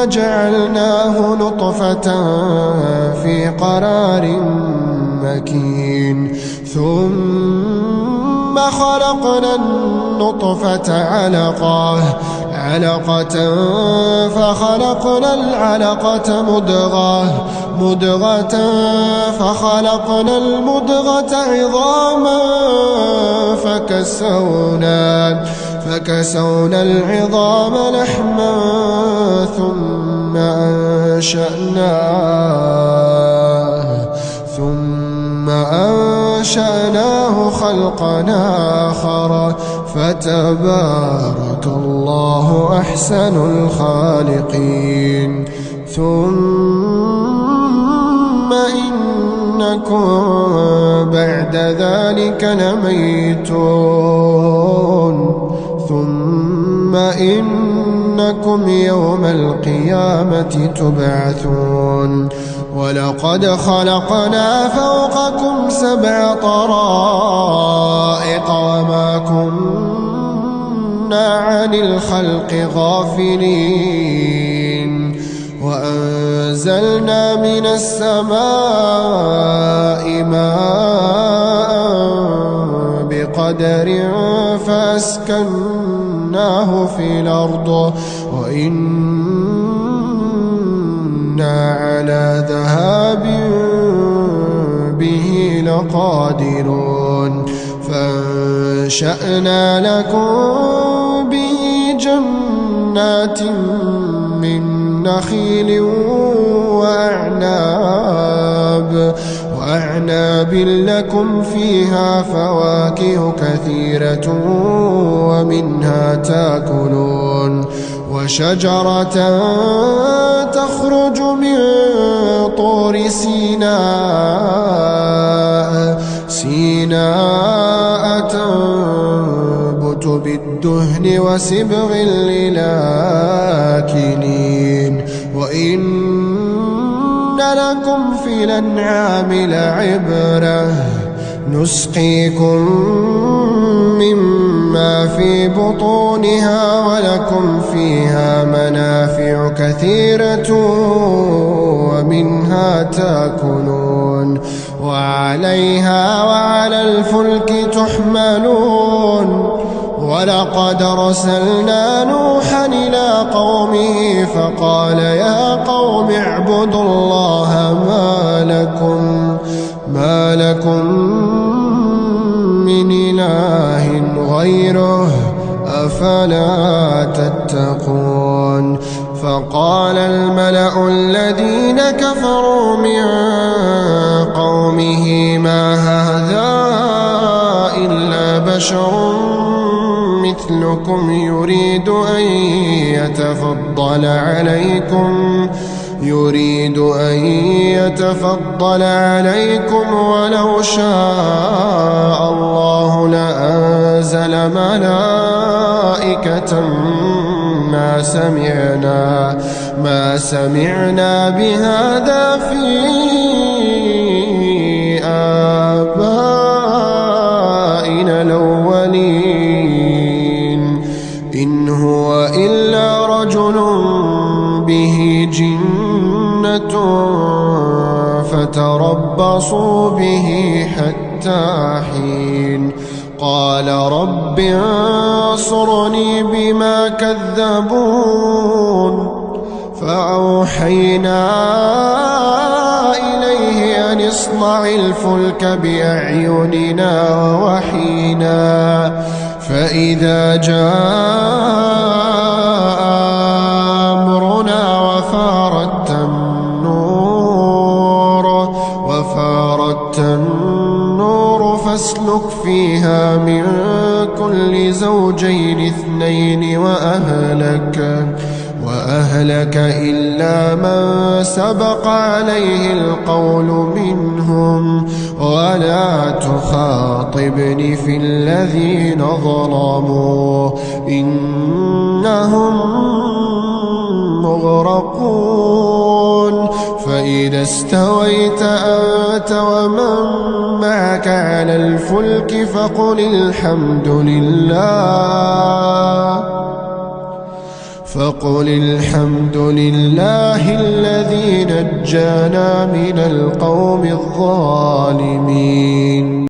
جعلناه نطفة في قرار مكين ثم خلقنا النطفة علقة فخلقنا العلقة مضغة فخلقنا المضغة عظاما فكسونا العظام لحما ثم أنشأناه خلقا آخر فتبارك الله أحسن الخالقين ثم إنكم بعد ذلك لميتون ثم إنكم يوم القيامة تبعثون ولقد خلقنا فوقكم 7 طرائق وما كنا عن الخلق غافلين وأنزلنا من السماء ماء بقدر فأسكناه في الأرض وإنا على ذهاب به لقادرون فأنشأنا لكم به جنات من نخيل وأعناب لكم فيها فواكه كثيرة ومنها تأكلون وشجرة تخرج من طور سيناء تنبت بالدهن وسبغ للآكلين وإن لكم في الأنعام لعبرة نسقيكم مما في بطونها ولكم فيها منافع كثيرة ومنها تأكلون وعليها وعلى الفلك تحملون ولقد أرسلنا نوحا إلى قومه فقال يا قوم اعبدوا الله ما لكم من إله غيره أفلا تتقون فقال الملأ الذين كفروا من قومه ما هذا إلا بشر مثلكم يريد أن يتفضل عليكم ولو شاء الله لأنزل ملائكة ما سمعنا بهذا في آبائنا الأولين إن هو إلا رجل به جنة فتربصوا به حتى حين قال رب انصرني بما كذبون فأوحينا إليه أن اصنع الفلك بأعيننا ووحينا فإذا جاء أمرنا وفارت النور فاسلك فيها من كل زوجين 2 وأهلك إلا من سبق عليه القول منهم ولا تخاطبني في الذين ظلموا إنهم مغرقون فإذا استويت أنت ومن معك على الفلك فقل الحمد لله الذي نجانا من القوم الظالمين